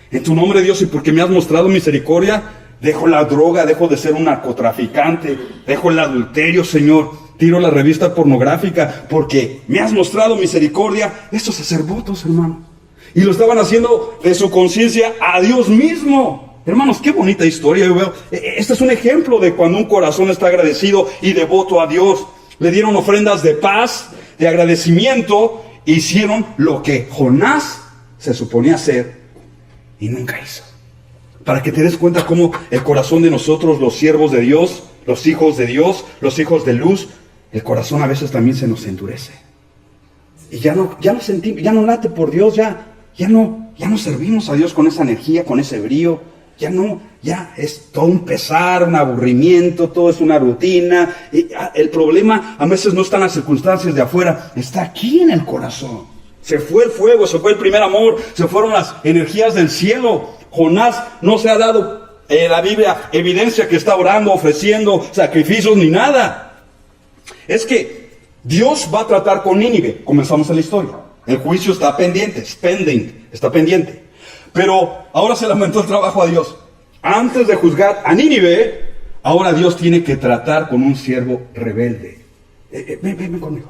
En tu nombre, Dios, y porque me has mostrado misericordia, dejo la droga, dejo de ser un narcotraficante, dejo el adulterio, Señor, tiro la revista pornográfica, porque me has mostrado misericordia. Esto es hacer votos, hermano. Y lo estaban haciendo de su conciencia a Dios mismo. Hermanos, qué bonita historia. Yo veo, este es un ejemplo de cuando un corazón está agradecido y devoto a Dios. Le dieron ofrendas de paz, de agradecimiento, e hicieron lo que Jonás se suponía hacer y nunca hizo. Para que te des cuenta cómo el corazón de nosotros, los siervos de Dios, los hijos de Dios, los hijos de luz, el corazón a veces también se nos endurece. Y ya no sentimos, ya no late por Dios, ya no servimos a Dios con esa energía, con ese brío. Ya es todo un pesar, un aburrimiento, todo es una rutina. Y el problema a veces no está en las circunstancias de afuera, está aquí en el corazón. Se fue el fuego, se fue el primer amor, se fueron las energías del cielo. Jonás no se ha dado la Biblia evidencia que está orando, ofreciendo sacrificios ni nada. Es que Dios va a tratar con Nínive. Comenzamos en la historia. El juicio está pendiente, está pendiente. Pero ahora se le aumentó el trabajo a Dios. Antes de juzgar a Nínive, ahora Dios tiene que tratar con un siervo rebelde. Ven conmigo.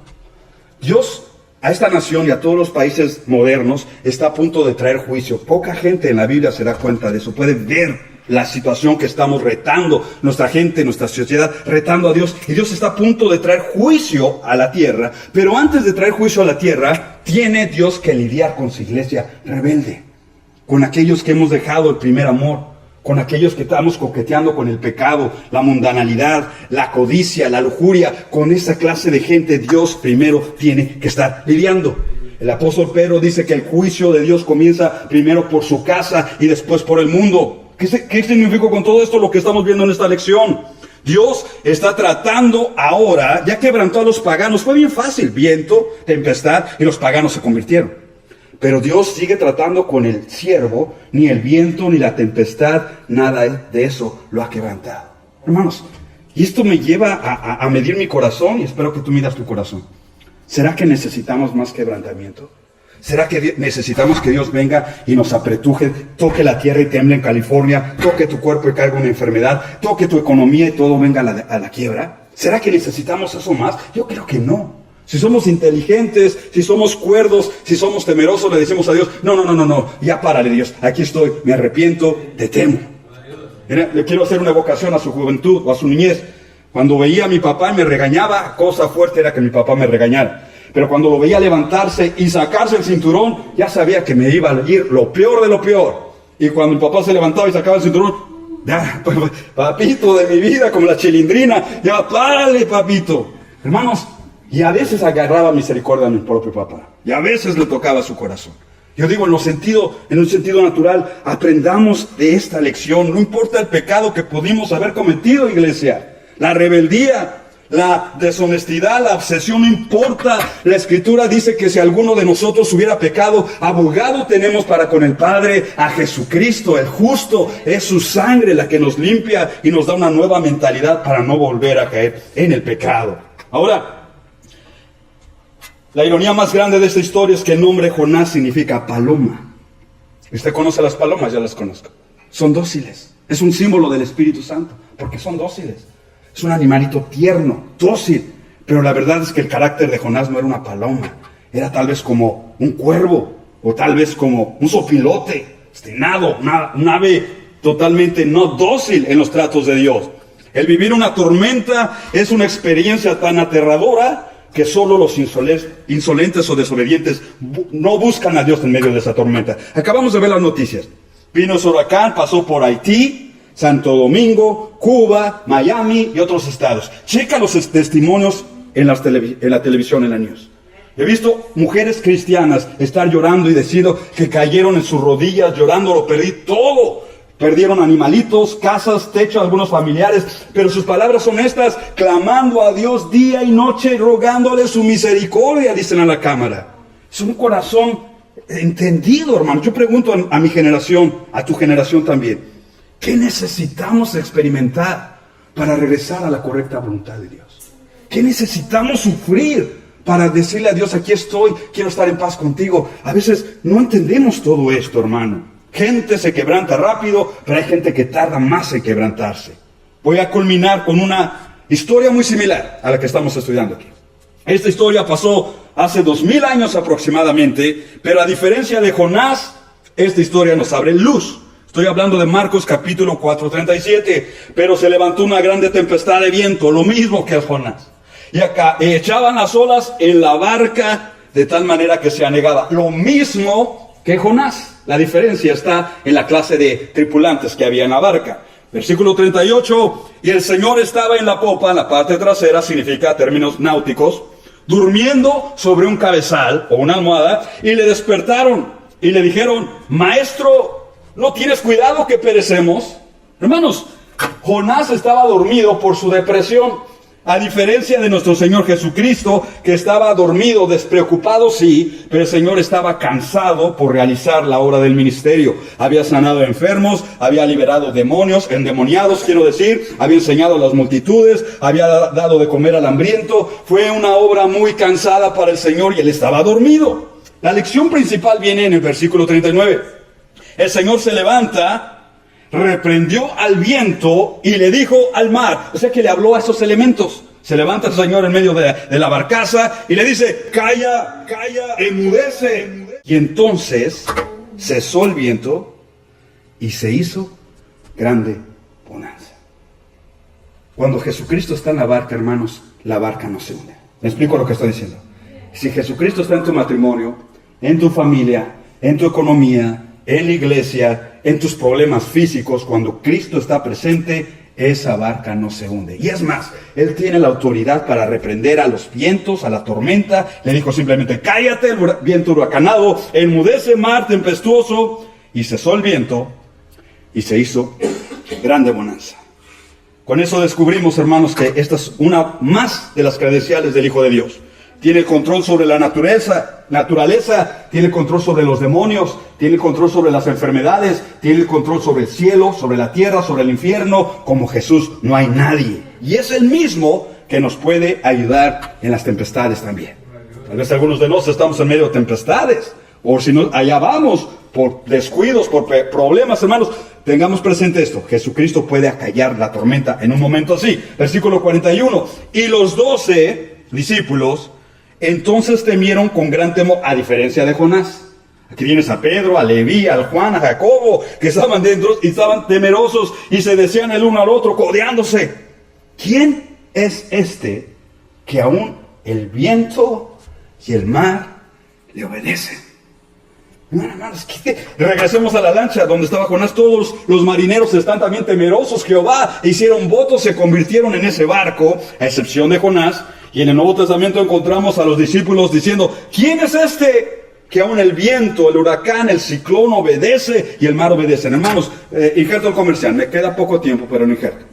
Dios a esta nación y a todos los países modernos está a punto de traer juicio. Poca gente en la Biblia se da cuenta de eso. Puede ver la situación que estamos retando, nuestra gente, nuestra sociedad, retando a Dios. Y Dios está a punto de traer juicio a la tierra. Pero antes de traer juicio a la tierra, tiene Dios que lidiar con su iglesia rebelde. Con aquellos que hemos dejado el primer amor, con aquellos que estamos coqueteando con el pecado, la mundanalidad, la codicia, la lujuria. Con esa clase de gente Dios primero tiene que estar lidiando. El apóstol Pedro dice que el juicio de Dios comienza primero por su casa y después por el mundo. ¿Qué significa con todo esto lo que estamos viendo en esta lección? Dios está tratando ahora, ya quebrantó a los paganos. Fue bien fácil, viento, tempestad, y los paganos se convirtieron. Pero Dios sigue tratando con el siervo, ni el viento, ni la tempestad, nada de eso lo ha quebrantado. Hermanos, y esto me lleva a medir mi corazón, y espero que tú midas tu corazón. ¿Será que necesitamos más quebrantamiento? ¿Será que necesitamos que Dios venga y nos apretuje, toque la tierra y tiemble en California, toque tu cuerpo y caiga una enfermedad, toque tu economía y todo venga a la quiebra? ¿Será que necesitamos eso más? Yo creo que no. Si somos inteligentes, si somos cuerdos, si somos temerosos, le decimos a Dios: no, ya párale, Dios, aquí estoy, me arrepiento, te temo. Mira, le quiero hacer una evocación a su juventud o a su niñez. Cuando veía a mi papá y me regañaba, cosa fuerte era que mi papá me regañara. Pero cuando lo veía levantarse y sacarse el cinturón, ya sabía que me iba a ir lo peor de lo peor. Y cuando mi papá se levantaba y sacaba el cinturón, ya, papito de mi vida, como la chilindrina, ya párale, papito. Hermanos, y a veces agarraba misericordia a mi propio papá. Y a veces le tocaba su corazón. Yo digo en un sentido natural, aprendamos de esta lección. No importa el pecado que pudimos haber cometido, iglesia. La rebeldía, la deshonestidad, la obsesión, no importa. La Escritura dice que si alguno de nosotros hubiera pecado, abogado tenemos para con el Padre, a Jesucristo, el justo. Es su sangre la que nos limpia y nos da una nueva mentalidad para no volver a caer en el pecado. Ahora, la ironía más grande de esta historia es que el nombre Jonás significa paloma. Usted conoce a las palomas, ya las conozco. Son dóciles. Es un símbolo del Espíritu Santo, porque son dóciles. Es un animalito tierno, dócil. Pero la verdad es que el carácter de Jonás no era una paloma. Era tal vez como un cuervo, o tal vez como un sopilote, obstinado, un ave totalmente no dócil en los tratos de Dios. El vivir una tormenta es una experiencia tan aterradora que solo los insolentes o desobedientes no buscan a Dios en medio de esa tormenta. Acabamos de ver las noticias. Vino ese huracán, pasó por Haití, Santo Domingo, Cuba, Miami y otros estados. Checa los testimonios en la televisión, en la news. He visto mujeres cristianas estar llorando y diciendo que cayeron en sus rodillas, llorando, lo perdí todo. Perdieron animalitos, casas, techo, algunos familiares, pero sus palabras son estas: clamando a Dios día y noche, rogándole su misericordia, dicen a la cámara. Es un corazón entendido, hermano. Yo pregunto a mi generación, a tu generación también, ¿qué necesitamos experimentar para regresar a la correcta voluntad de Dios? ¿Qué necesitamos sufrir para decirle a Dios, aquí estoy, quiero estar en paz contigo? A veces no entendemos todo esto, hermano. Gente se quebranta rápido, pero hay gente que tarda más en quebrantarse. Voy a culminar con una historia muy similar a la que estamos estudiando aquí. Esta historia pasó hace 2000 años aproximadamente, pero a diferencia de Jonás, esta historia nos abre luz. Estoy hablando de Marcos capítulo 4:37. Pero se levantó una grande tempestad de viento, lo mismo que a Jonás. Y acá echaban las olas en la barca de tal manera que se anegaba. Lo mismo que Jonás. La diferencia está en la clase de tripulantes que había en la barca. Versículo 38. Y el Señor estaba en la popa, en la parte trasera, significa términos náuticos, durmiendo sobre un cabezal o una almohada, y le despertaron y le dijeron: Maestro, ¿no tienes cuidado que perecemos? Hermanos, Jonás estaba dormido por su depresión. A diferencia de nuestro Señor Jesucristo, que estaba dormido, despreocupado, sí, pero el Señor estaba cansado por realizar la obra del ministerio. Había sanado enfermos, había liberado demonios, endemoniados, quiero decir, había enseñado a las multitudes, había dado de comer al hambriento. Fue una obra muy cansada para el Señor y él estaba dormido. La lección principal viene en el versículo 39. El Señor se levanta, reprendió al viento y le dijo al mar. O sea que le habló a esos elementos. Se levanta el Señor en medio de la barcaza y le dice: calla, calla, enmudece. Y entonces cesó el viento y se hizo grande bonanza. Cuando Jesucristo está en la barca, hermanos, la barca no se hunde. ¿Me explico lo que estoy diciendo? Si Jesucristo está en tu matrimonio, en tu familia, en tu economía, en la iglesia, en tus problemas físicos, cuando Cristo está presente, esa barca no se hunde. Y es más, Él tiene la autoridad para reprender a los vientos, a la tormenta. Le dijo simplemente: cállate, el viento huracanado, enmudece, mar tempestuoso. Y cesó el viento y se hizo grande bonanza. Con eso descubrimos, hermanos, que esta es una más de las credenciales del Hijo de Dios. Tiene control sobre la naturaleza, tiene control sobre los demonios, tiene control sobre las enfermedades, tiene control sobre el cielo, sobre la tierra, sobre el infierno. Como Jesús no hay nadie. Y es el mismo que nos puede ayudar en las tempestades también. Tal vez algunos de nosotros estamos en medio de tempestades, o si no, allá vamos, por descuidos, por problemas, hermanos. Tengamos presente esto: Jesucristo puede acallar la tormenta en un momento así. Versículo 41. Y los 12 discípulos entonces temieron con gran temor, a diferencia de Jonás. Aquí vienes a Pedro, a Leví, a Juan, a Jacobo, que estaban dentro y estaban temerosos y se decían el uno al otro, codeándose: ¿quién es este que aún el viento y el mar le obedecen? Hermanos, regresemos a la lancha donde estaba Jonás. Todos los marineros están también temerosos. Jehová hicieron votos, se convirtieron en ese barco, a excepción de Jonás. Y en el Nuevo Testamento encontramos a los discípulos diciendo: ¿quién es este que aún el viento, el huracán, el ciclón obedece y el mar obedece. Hermanos, injerto comercial, me queda poco tiempo, pero no injerto.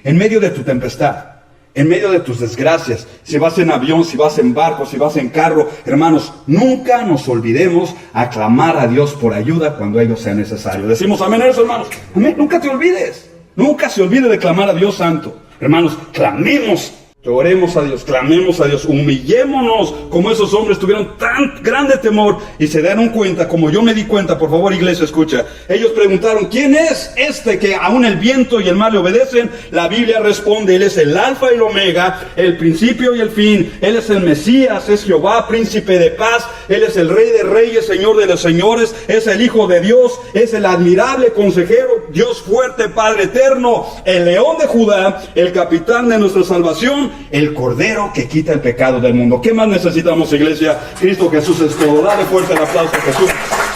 En medio de tu tempestad, en medio de tus desgracias, si vas en avión, si vas en barco, si vas en carro, hermanos, nunca nos olvidemos a clamar a Dios por ayuda cuando ello sea necesario. Decimos amén a eso, hermanos. Amén, nunca te olvides. Nunca se olvide de clamar a Dios Santo. Hermanos, clamemos. Oremos a Dios, clamemos a Dios, humillémonos como esos hombres tuvieron tan grande temor y se dieron cuenta, como yo me di cuenta. Por favor, iglesia, escucha. Ellos preguntaron, ¿quién es este que aún el viento y el mar le obedecen? La Biblia responde, Él es el alfa y el omega, el principio y el fin. Él es el Mesías, es Jehová, príncipe de paz. Él es el Rey de reyes, Señor de los señores. Es el Hijo de Dios, es el admirable consejero, Dios fuerte, Padre eterno, el León de Judá, el capitán de nuestra salvación, el Cordero que quita el pecado del mundo. ¿Qué más necesitamos, iglesia? Cristo Jesús es todo. Dale fuerte el aplauso a Jesús.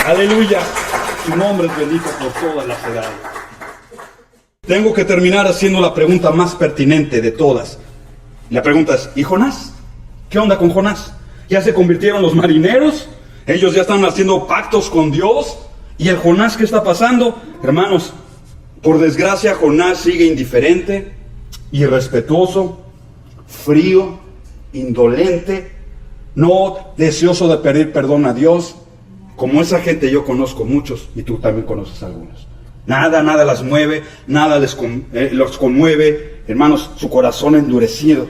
Aleluya. Su nombre es bendito por todas las edades. Tengo que terminar haciendo la pregunta más pertinente de todas. La pregunta es, ¿y Jonás? ¿Qué onda con Jonás? ¿Ya se convirtieron los marineros? ¿Ellos ya están haciendo pactos con Dios? ¿Y el Jonás qué está pasando? Hermanos, por desgracia Jonás sigue indiferente, irrespetuoso, frío, indolente, no deseoso de pedir perdón a Dios. Como esa gente yo conozco muchos y tú también conoces algunos. Nada las mueve, nada los conmueve. Hermanos, su corazón endurecido,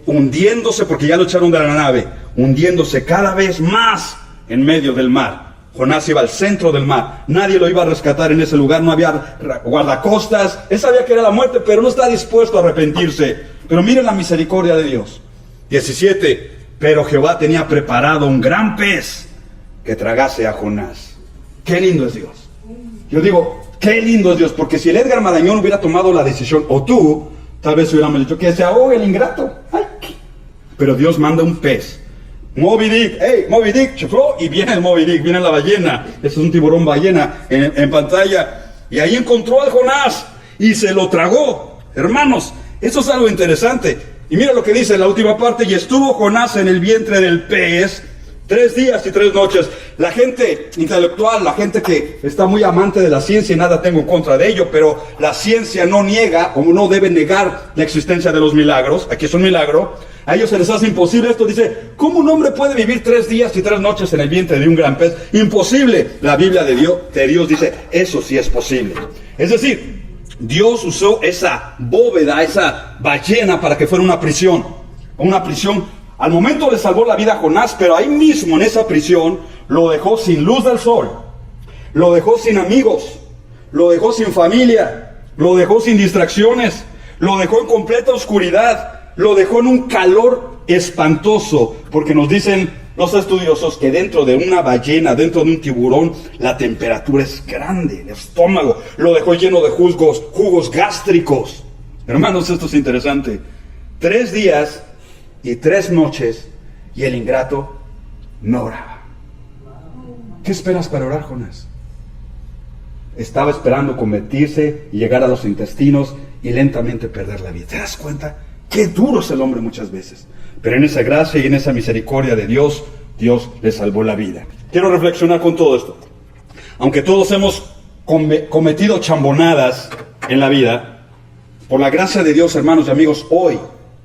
hundiéndose porque ya lo echaron de la nave, hundiéndose cada vez más en medio del mar. Jonás iba al centro del mar, nadie lo iba a rescatar en ese lugar, no había guardacostas, él sabía que era la muerte, pero no está dispuesto a arrepentirse. Pero miren la misericordia de Dios. 17, pero Jehová tenía preparado un gran pez que tragase a Jonás. Qué lindo es Dios. Yo digo, qué lindo es Dios, porque si el Edgar Marañón hubiera tomado la decisión, o tú, tal vez hubiéramos dicho que se ahogue el ingrato. Ay, pero Dios manda un pez. Moby Dick, hey, Moby Dick, chifló, y viene el Moby Dick, viene la ballena. Ese es un tiburón ballena en pantalla. Y ahí encontró al Jonás y se lo tragó. Hermanos, eso es algo interesante. Y mira lo que dice en la última parte. Y estuvo Jonás en el vientre del pez 3 días y 3 noches. La gente intelectual, la gente que está muy amante de la ciencia, y nada tengo en contra de ello, pero la ciencia no niega, o no debe negar la existencia de los milagros. Aquí es un milagro. A ellos se les hace imposible esto. Dice, ¿cómo un hombre puede vivir 3 días y 3 noches en el vientre de un gran pez? Imposible. La Biblia de Dios dice, eso sí es posible. Es decir, Dios usó esa bóveda, esa ballena para que fuera una prisión. Una prisión. Al momento le salvó la vida a Jonás, pero ahí mismo en esa prisión lo dejó sin luz del sol. Lo dejó sin amigos. Lo dejó sin familia. Lo dejó sin distracciones. Lo dejó en completa oscuridad. Lo dejó en un calor espantoso, porque nos dicen los estudiosos que dentro de una ballena, dentro de un tiburón, la temperatura es grande, el estómago. Lo dejó lleno de jugos gástricos. Hermanos, esto es interesante. 3 días y 3 noches y el ingrato no oraba. ¿Qué esperas para orar, Jonás? Estaba esperando convertirse y llegar a los intestinos y lentamente perder la vida. ¿Te das cuenta? Qué duro es el hombre muchas veces. Pero en esa gracia y en esa misericordia de Dios, Dios le salvó la vida. Quiero reflexionar con todo esto. Aunque todos hemos cometido chambonadas en la vida, por la gracia de Dios, hermanos y amigos, hoy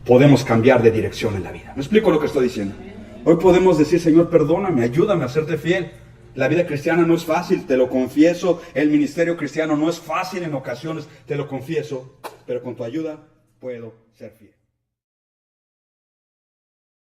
podemos cambiar de dirección en la vida. ¿Me explico lo que estoy diciendo? Hoy podemos decir, Señor, perdóname, ayúdame a serte fiel. La vida cristiana no es fácil, te lo confieso. El ministerio cristiano no es fácil en ocasiones, te lo confieso. Pero con tu ayuda puedo ser fiel.